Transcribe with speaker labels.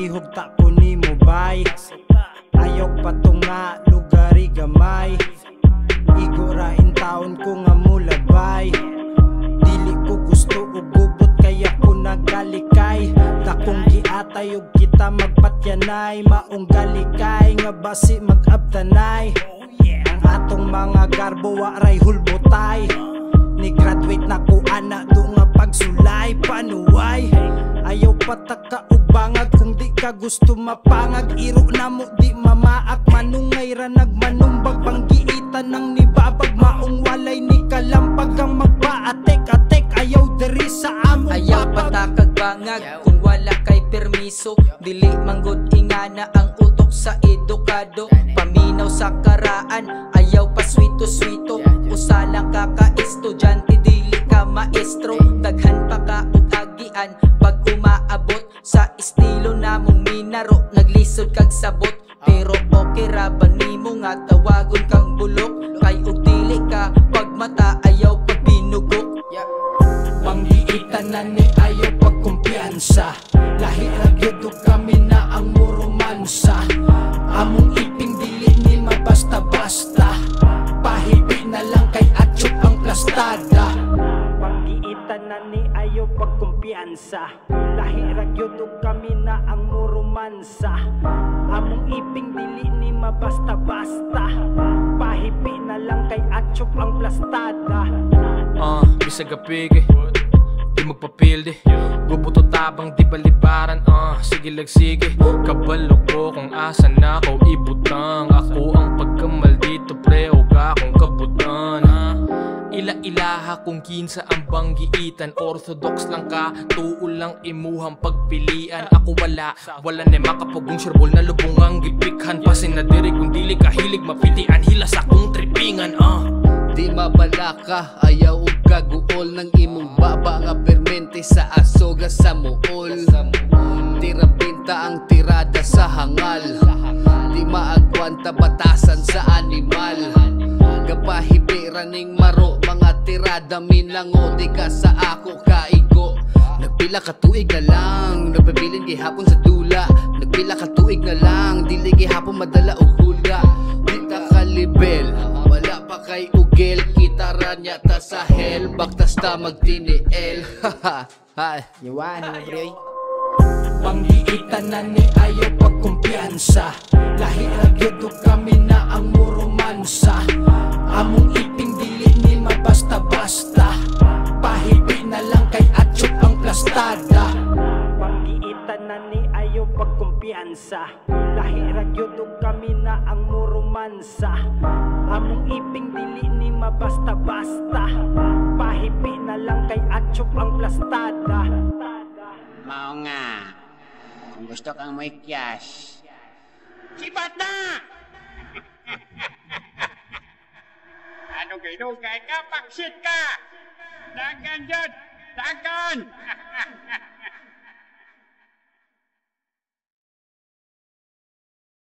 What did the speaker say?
Speaker 1: palihog ta ko nimo bay. Ayaw pa to nga lugari gamay. Igora in taon ko nga mulabay. Dili ko gusto og gubot kaya ko nagalikay. Dakong giatay og kita magpatyanay. Maong galikay nga basi mag-abtanay. Ang atong mga garbo waray hulbotay. Ni graduate na ko ana do nga pagsulay panuway. Ayaw pataka og bangag kung di ka gusto mapangag. Iro na mo di mamaak manungay ra nagmanumbag. Panggiitan ng nibabag maong walay ni kalampag. Ang magpaatek-atek ayaw diri sa among
Speaker 2: ayaw patakag bangag kung wala kay permiso. Dili manggod ingana ang utok sa edukado. Paminaw sa karaan ayaw pa swito-swito. Usa lang ka estudyante dili ka maestro. Daghan pa ka og agian pag umaabot sa estilo namong minaro. Naglisod kag sabot pero okay ra ba nimo nga tawagon kang bulok? Kay og dili ka pagmata ayaw pag binugok.
Speaker 1: Panggiitan na ni ayaw pagkumpiyansa. Lahi ra gyud kami na ang muromansa. Among iping dili ni mabasta-basta. Pahibi na lang kay atsyop ang plastada. Panggiitan na ni ayaw pagkumpiyansa. Lahi ra gyud kami na ang muromansa. Among iping dili ni mabasta-basta. Pahibi na lang kay atsyop ang plastada.
Speaker 3: Bisag apige di magpapildi. Gubuto tabang di balibaran. Sige lagsige. Kabalo ko kung asan ako ibutang. Ako ang pagkamaldito pre o akong kabutan. Ila-ilaha kung kinsa ang banggiitan. Orthodox lang ka, tuol lang imuhang pagpilian. Ako wala na makapugong sirbol na lubungang gipikhan. Pasin na diri kung dili kahilig mapitian. Hilas akong tripingan.
Speaker 4: Di mabala ka, ayaw og kaguol ng imong baba nga permente sa asoga sa muol. Tira pinta ang tirada sa hangal. Di maagwanta batasan sa animal. Gapahibi raning maro mga tirada minlango. Di ka sa ako kaigo. Nagpila ka tuig na lang, nagpabilin gihapon sa dula. Nagpila ka tuig na lang, dili gihapon madala og hula. Di ta kalibel, wala pa kay ugel. Kita ra nya ta sa hell, baktas ta magtiniel. Haha,
Speaker 2: Yawan mo bro.
Speaker 1: Panggiitan na ni ayaw pagkumpiyansa. Lahi ra gyud kami na ang muromansa. Among iping dili ni mabasta-basta. Pahibi na lang kay atsyop ang plastada. Panggiitan na ni ayaw pagkumpiyansa. Lahi ra gyud kami na ang muromansa. Among iping dili ni mabasta-basta. Pahibi na lang kay atsyop ang plastada.
Speaker 5: Mao nga, kung gusto kang may cash, sipat na! Ano kayo ka? Paksit ka! Dagan dyan! Dagan!